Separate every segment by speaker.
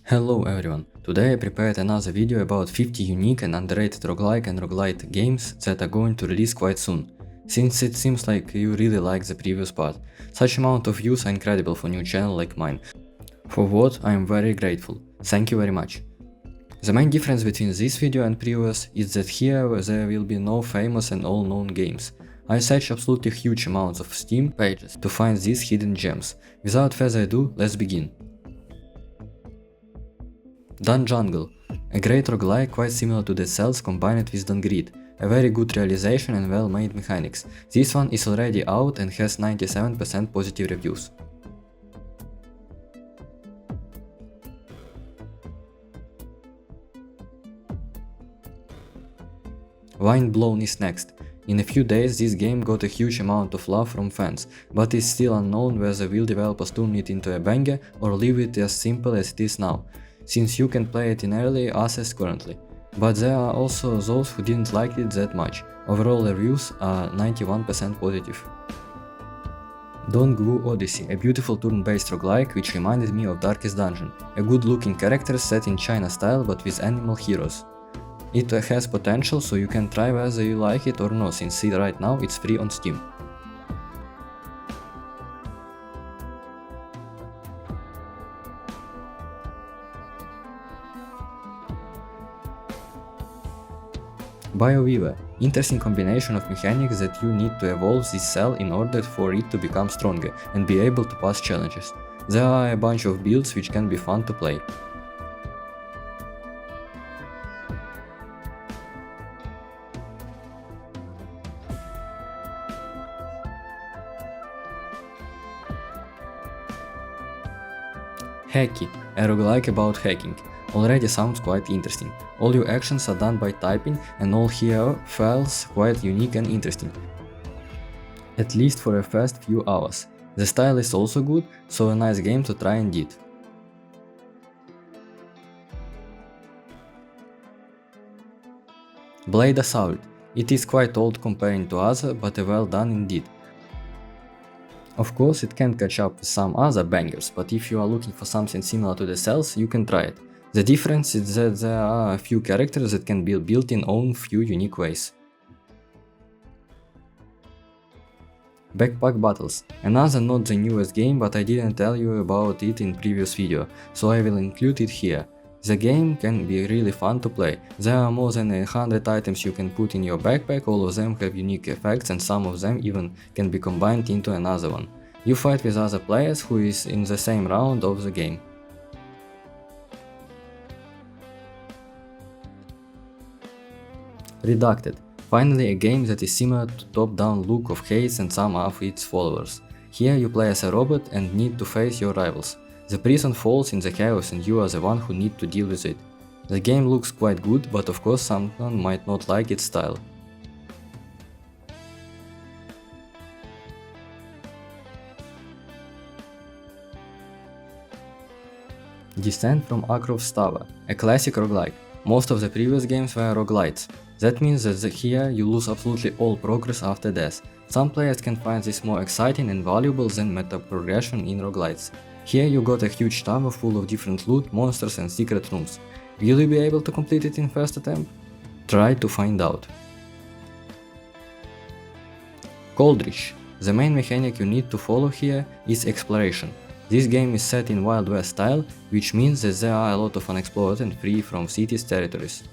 Speaker 1: Hello everyone, today I prepared another video about 50 unique and underrated roguelike and roguelite games that are going to release quite soon, since it seems like you really like the previous part. Such amount of views are incredible for new channel like mine, for what I am very grateful, thank you very much. The main difference between this video and previous is that here there will be no famous and all known games. I searched absolutely huge amounts of Steam pages to find these hidden gems. Without further ado, let's begin. Dunjungle, a great roguelike quite similar to Dead Cells combined with Dungreed, a very good realization and well made mechanics. This one is already out and has 97% positive reviews. Windblown is next. In a few days this game got a huge amount of love from fans, but it's still unknown whether will developers turn it into a banger or leave it as simple as it is now, since you can play it in early access currently. But there are also those who didn't like it that much. Overall reviews are 91% positive. Dung Wu Odyssey, a beautiful turn-based roguelike which reminded me of Darkest Dungeon, a good-looking character set in China style but with animal heroes. It has potential, so you can try whether you like it or not, since right now it's free on Steam. Bioweaver, interesting combination of mechanics that you need to evolve this cell in order for it to become stronger and be able to pass challenges. There are a bunch of builds which can be fun to play. Hacky, a roguelike about hacking. Already sounds quite interesting. All your actions are done by typing and all here feels quite unique and interesting. At least for the first few hours. The style is also good, so a nice game to try indeed. Blade Assault. It is quite old comparing to other, but well done indeed. Of course it can't catch up with some other bangers, but if you are looking for something similar to the cells, you can try it. The difference is that there are a few characters that can be built in own few unique ways. Backpack Battles, another not the newest game, but I didn't tell you about it in previous video, so I will include it here. The game can be really fun to play. There are more than 100 items you can put in your backpack, all of them have unique effects and some of them even can be combined into another one. You fight with other players who is in the same round of the game. Redacted, finally a game that is similar to top-down look of Hades and some of its followers. Here you play as a robot and need to face your rivals. The prison falls in the chaos and you are the one who need to deal with it. The game looks quite good, but of course someone might not like its style. Descent from Akrov's Tower, a classic roguelike. Most of the previous games were roguelites. That means that here you lose absolutely all progress after death. Some players can find this more exciting and valuable than meta progression in roguelites. Here you got a huge tower full of different loot, monsters and secret rooms. Will you be able to complete it in first attempt? Try to find out. Coldridge. The main mechanic you need to follow here is exploration. This game is set in Wild West style, which means that there are a lot of unexplored and free from cities territories.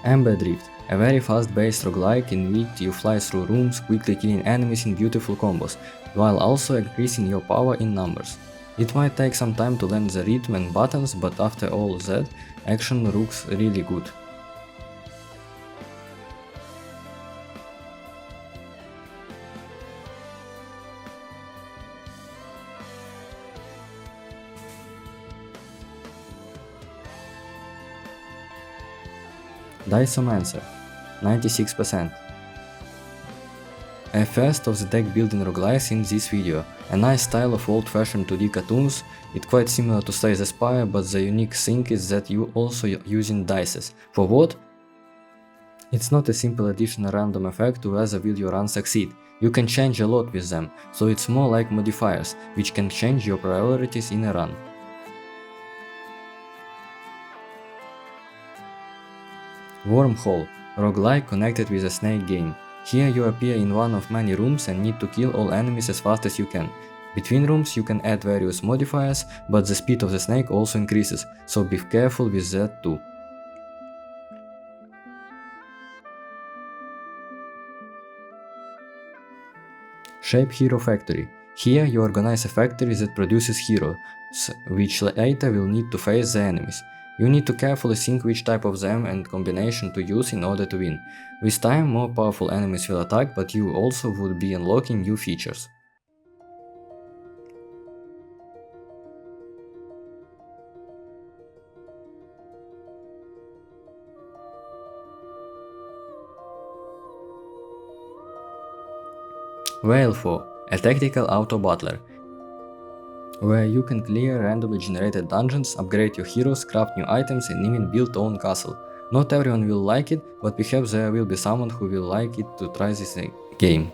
Speaker 1: Emberdrift, a very fast-based roguelike in which you fly through rooms, quickly killing enemies in beautiful combos, while also increasing your power in numbers. It might take some time to learn the rhythm and buttons, but after all that, action looks really good. Diceomancer, 96%. A first of the deck building roguelikes in this video. A nice style of old-fashioned 2D cartoons. It's quite similar to Slay the Spire, but the unique thing is that you also using dices. For what? It's not a simple additional random effect to whether will your run succeed. You can change a lot with them, so it's more like modifiers, which can change your priorities in a run. Wormhole, roguelike connected with a snake game. Here you appear in one of many rooms and need to kill all enemies as fast as you can. Between rooms you can add various modifiers, but the speed of the snake also increases, so be careful with that too. ShapeHero Factory. Here you organize a factory that produces heroes, which later will need to face the enemies. You need to carefully think which type of them and combination to use in order to win. With time, more powerful enemies will attack, but you also would be unlocking new features. Valefor, a tactical auto-battler, where you can clear randomly generated dungeons, upgrade your heroes, craft new items and even build own castle. Not everyone will like it, but perhaps there will be someone who will like it to try this game.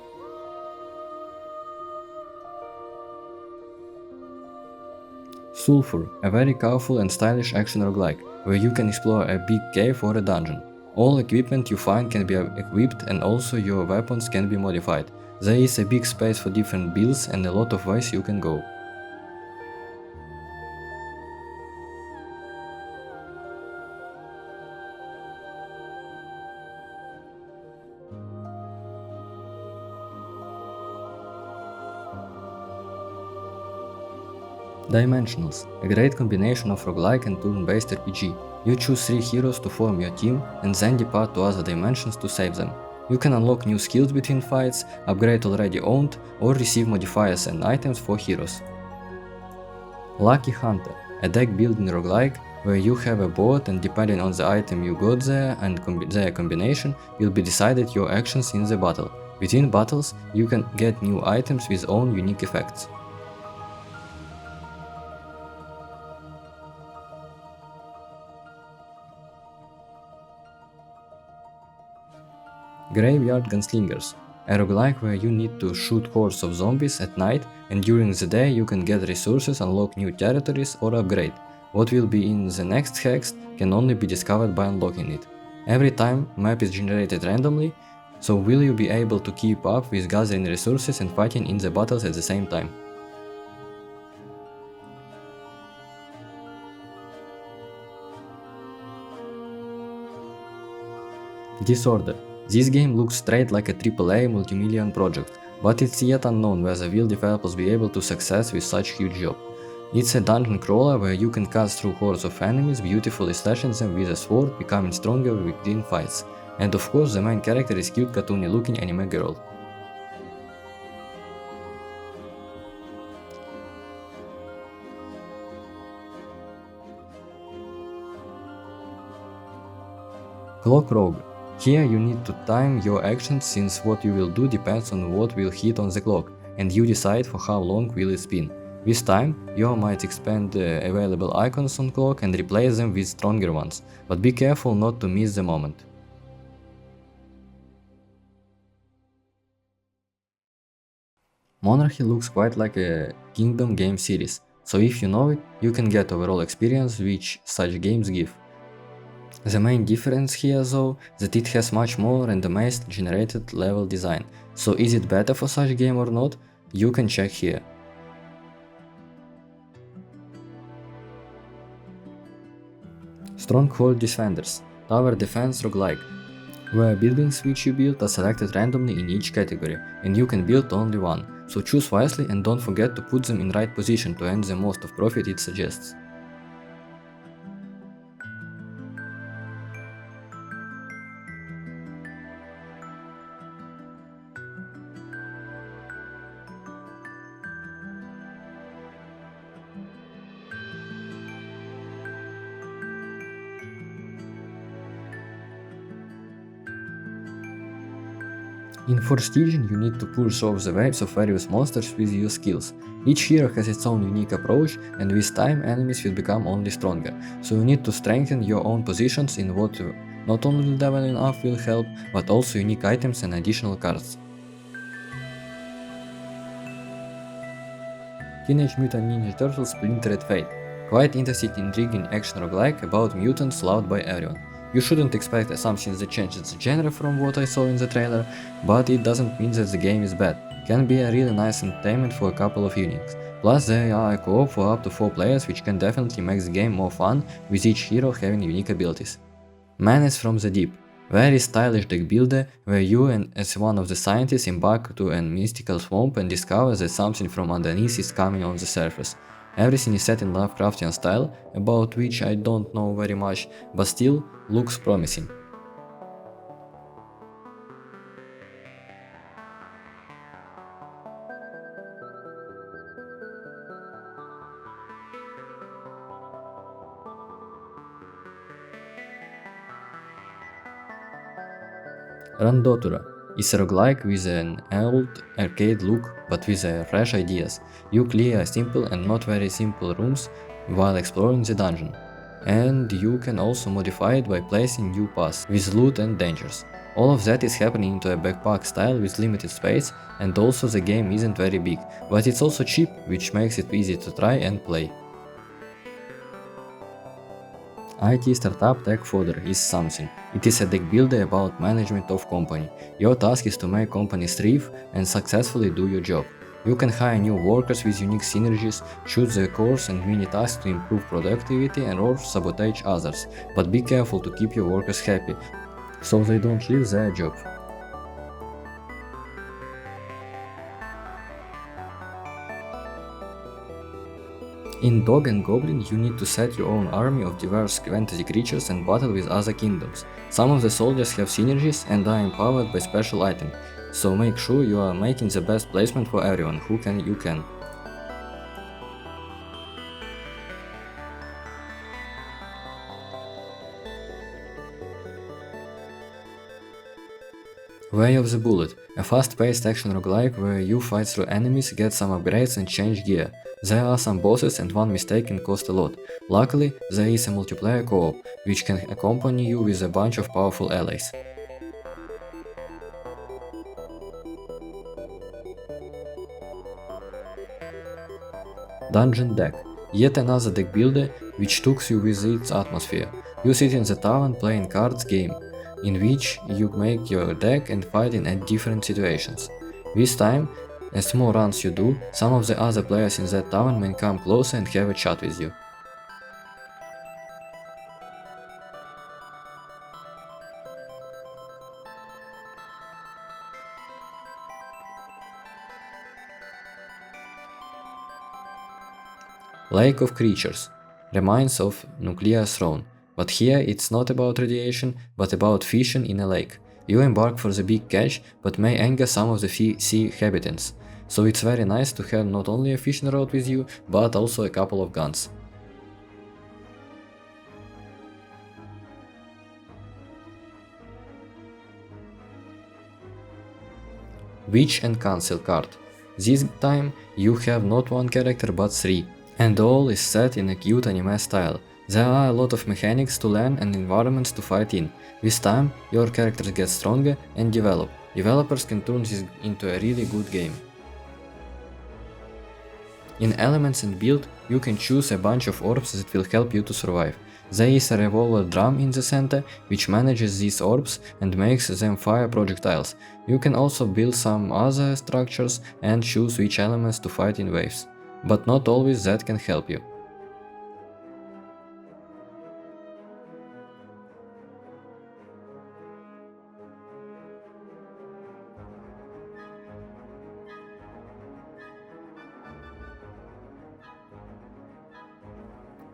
Speaker 1: SULFUR, a very colorful and stylish action roguelike, where you can explore a big cave or a dungeon. All equipment you find can be equipped and also your weapons can be modified. There is a big space for different builds and a lot of ways you can go. Dimensionals, a great combination of roguelike and turn-based RPG. You choose 3 heroes to form your team and then depart to other dimensions to save them. You can unlock new skills between fights, upgrade already owned, or receive modifiers and items for heroes. Lucky Hunter, a deck building roguelike where you have a board and depending on the item you got there and their combination will be decided your actions in the battle. Between battles, you can get new items with own unique effects. Graveyard Gunslingers, a roguelike where you need to shoot hordes of zombies at night and during the day you can get resources, unlock new territories or upgrade. What will be in the next hex can only be discovered by unlocking it. Every time map is generated randomly, so will you be able to keep up with gathering resources and fighting in the battles at the same time. Disorder. This game looks straight like a AAA multi-million project, but it's yet unknown whether will developers be able to succeed with such huge job. It's a dungeon crawler where you can cut through hordes of enemies, beautifully slashing them with a sword, becoming stronger within fights. And of course the main character is cute cartoony looking anime girl. Clock Rogue. Here you need to time your actions since what you will do depends on what will hit on the clock, and you decide for how long will it spin. With time, you might expand the available icons on clock and replace them with stronger ones, but be careful not to miss the moment. Monarchy looks quite like a Kingdom game series, so if you know it, you can get overall experience which such games give. The main difference here though, that it has much more randomized generated level design, so is it better for such game or not, you can check here. Stronghold Defenders, tower defense roguelike, where buildings which you build are selected randomly in each category, and you can build only one, so choose wisely and don't forget to put them in right position to earn the most of profit it suggests. In Forestygian, you need to push off the waves of various monsters with your skills. Each hero has its own unique approach, and with time enemies will become only stronger, so you need to strengthen your own positions in what not only leveling up will help, but also unique items and additional cards. Teenage Mutant Ninja Turtles Splintered Fate. Quite interesting, intriguing action roguelike about mutants loved by everyone. You shouldn't expect something that changes the genre from what I saw in the trailer, but it doesn't mean that the game is bad. Can be a really nice entertainment for a couple of evenings. Plus there are a co-op for up to 4 players, which can definitely make the game more fun, with each hero having unique abilities. Menace from the Deep. Very stylish deck builder, where you as one of the scientists embark to a mystical swamp and discover that something from underneath is coming on the surface. Everything is set in Lovecraftian style, about which I don't know very much, but still looks promising. Randotura is a roguelike with an old arcade look but with fresh ideas. You clear simple and not very simple rooms while exploring the dungeon, and you can also modify it by placing new paths with loot and dangers. All of that is happening into a backpack style with limited space, and also the game isn't very big, but it's also cheap, which makes it easy to try and play. IT startup tech Fodder is something. It is a deck builder about management of company. Your task is to make companies thrive and successfully do your job. You can hire new workers with unique synergies, choose the course and mini tasks to improve productivity and or sabotage others, but be careful to keep your workers happy, so they don't leave their job. In Dog and Goblin, you need to set your own army of diverse fantasy creatures and battle with other kingdoms. Some of the soldiers have synergies and are empowered by special items, so make sure you are making the best placement for everyone who you can. Way of the Bullet, a fast-paced action roguelike where you fight through enemies, get some upgrades and change gear. There are some bosses and one mistake can cost a lot. Luckily, there is a multiplayer co-op, which can accompany you with a bunch of powerful allies. Dungeon Deck, yet another deck builder which takes you with its atmosphere. You sit in the tavern playing cards game, in which you make your deck and fight in different situations. With time, as more runs you do, some of the other players in that tavern may come closer and have a chat with you. Lake of Creatures reminds of Nuclear Throne, but here it's not about radiation, but about fishing in a lake. You embark for the big catch, but may anger some of the sea inhabitants, so it's very nice to have not only a fishing rod with you, but also a couple of guns. Witch and Council card. This time you have not one character but 3, and all is set in a cute anime style. There are a lot of mechanics to learn and environments to fight in. With time, your characters get stronger and develop. Developers can turn this into a really good game. In elements and build, you can choose a bunch of orbs that will help you to survive. There is a revolver drum in the center, which manages these orbs and makes them fire projectiles. You can also build some other structures and choose which elements to fight in waves. But not always that can help you.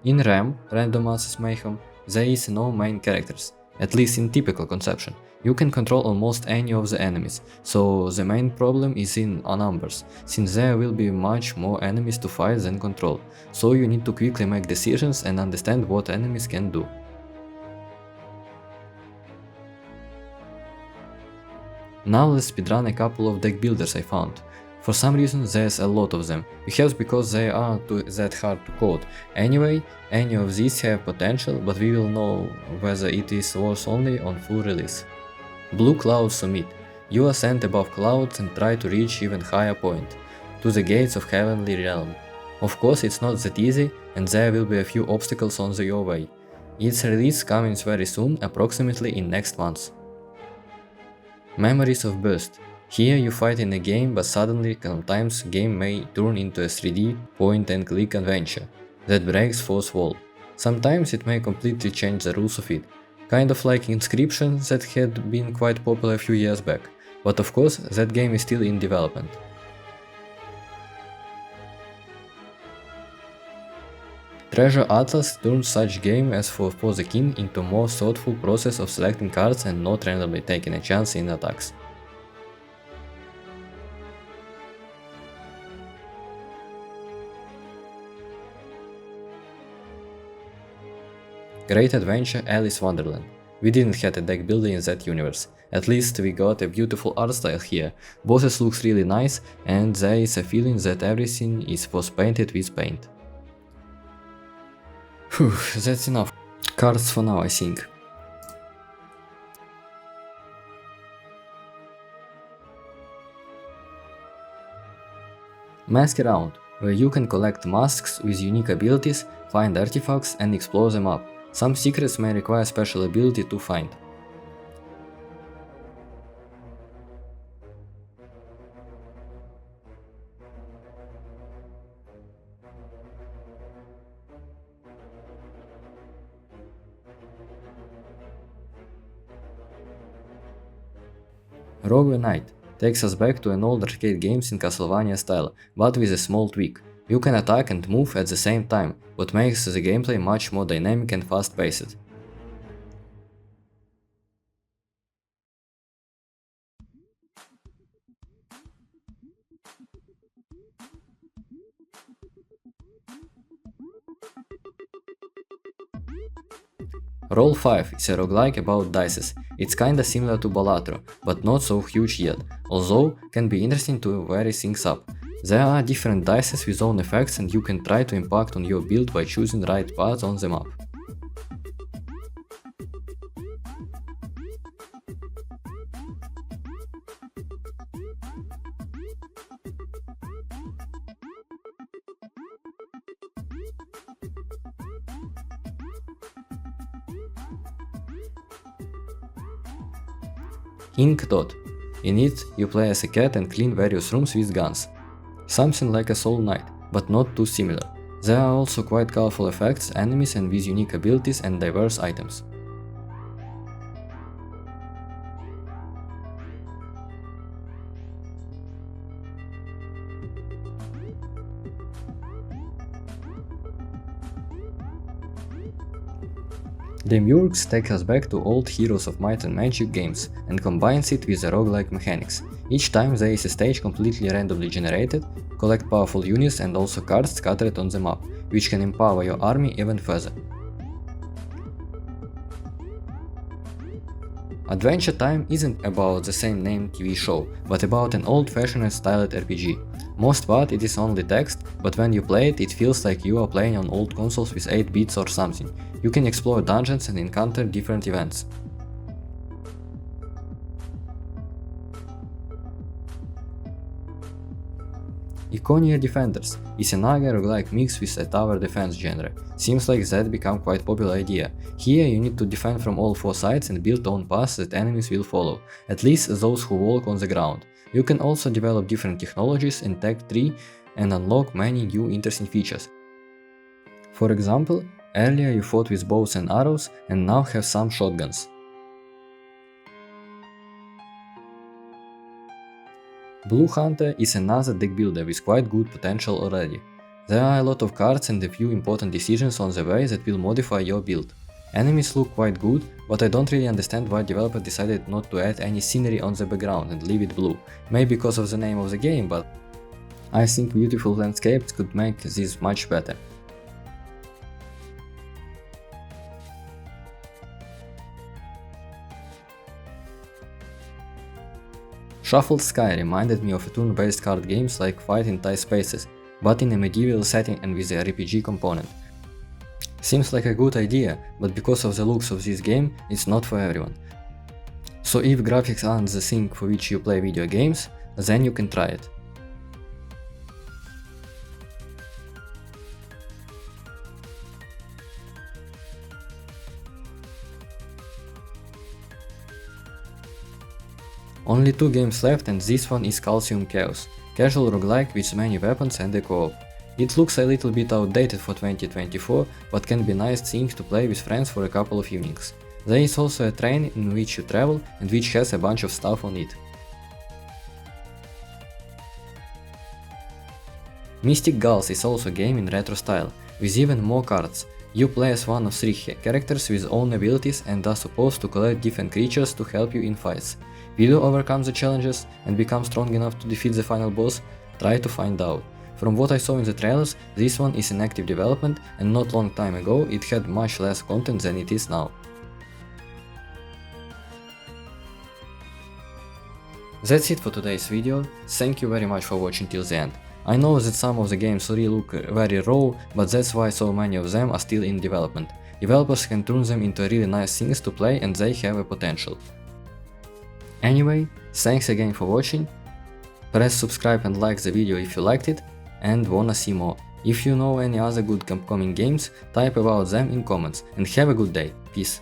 Speaker 1: In RAM, Randomancer's Mayhem, there is no main characters, at least in typical conception. You can control almost any of the enemies, so the main problem is in numbers, since there will be much more enemies to fight than control, so you need to quickly make decisions and understand what enemies can do. Now let's speedrun a couple of Deckbuilders I found. For some reason there's a lot of them, perhaps because they aren't that hard to code. Anyway, any of these have potential, but we will know whether it is worth only on full release. BlueCloud Summit. You ascend above clouds and try to reach even higher point, to the gates of Heavenly Realm. Of course it's not that easy, and there will be a few obstacles on your way. Its release coming very soon, approximately in next month. Memories of Burst. Here you fight in a game, but suddenly sometimes game may turn into a 3D point-and-click adventure that breaks fourth wall. Sometimes it may completely change the rules of it, kind of like Inscription that had been quite popular a few years back, but of course that game is still in development. Treasure Atlas turns such game as for the King into a more thoughtful process of selecting cards and not randomly taking a chance in attacks. Great Adventure Alice Wonderland. We didn't have a deck builder in that universe. At least we got a beautiful art style here. Bosses looks really nice, and there is a feeling that everything was painted with paint. Whew, that's enough cards for now, I think. Mask Around, where you can collect masks with unique abilities, find artifacts and explore the map. Some secrets may require special ability to find. Rogue Knight takes us back to an old arcade games in Castlevania style, but with a small tweak. You can attack and move at the same time, what makes the gameplay much more dynamic and fast-paced. Roll 5 is a roguelike about dices. It's kinda similar to Balatro, but not so huge yet, although can be interesting to vary things up. There are different dices with own effects and you can try to impact on your build by choosing right paths on the map. Ink Dot. In it, you play as a cat and clean various rooms with guns. Something like a Soul Knight, but not too similar. There are also quite colorful effects, enemies and with unique abilities and diverse items. Demiurge takes us back to old Heroes of Might and Magic games and combines it with the roguelike mechanics. Each time there is a stage completely randomly generated, collect powerful units and also cards scattered on the map, which can empower your army even further. Adventure Time isn't about the same name TV show, but about an old-fashioned styled RPG. Most part it is only text, but when you play it, it feels like you are playing on old consoles with 8 bits or something. You can explore dungeons and encounter different events. ICONIA Defenders is another roguelike mix with a tower defense genre. Seems like that become quite popular idea. Here you need to defend from all 4 sides and build own paths that enemies will follow, at least those who walk on the ground. You can also develop different technologies and tech tree and unlock many new interesting features. For example, earlier you fought with bows and arrows and now have some shotguns. Blue Hunter is another deck builder with quite good potential already. There are a lot of cards and a few important decisions on the way that will modify your build. Enemies look quite good, but I don't really understand why developer decided not to add any scenery on the background and leave it blue. Maybe because of the name of the game, but I think beautiful landscapes could make this much better. Shuffled Sky reminded me of turn-based card games like Fight in Tie Spaces, but in a medieval setting and with a RPG component. Seems like a good idea, but because of the looks of this game, it's not for everyone. So if graphics aren't the thing for which you play video games, then you can try it. Only 2 games left, and this one is Calcium Chaos, casual roguelike with many weapons and a co-op. It looks a little bit outdated for 2024, but can be nice thing to play with friends for a couple of evenings. There is also a train in which you travel and which has a bunch of stuff on it. Mystic Gulls is also a game in retro style, with even more cards. You play as one of 3 characters with own abilities and are supposed to collect different creatures to help you in fights. Will you overcome the challenges and become strong enough to defeat the final boss? Try to find out. From what I saw in the trailers, this one is in active development, and not long time ago it had much less content than it is now. That's it for today's video. Thank you very much for watching till the end. I know that some of the games really look very raw, but that's why so many of them are still in development. Developers can turn them into really nice things to play, and they have a potential. Anyway, thanks again for watching. Press subscribe and like the video if you liked it and wanna see more. If you know any other good upcoming games, type about them in comments, and have a good day. Peace.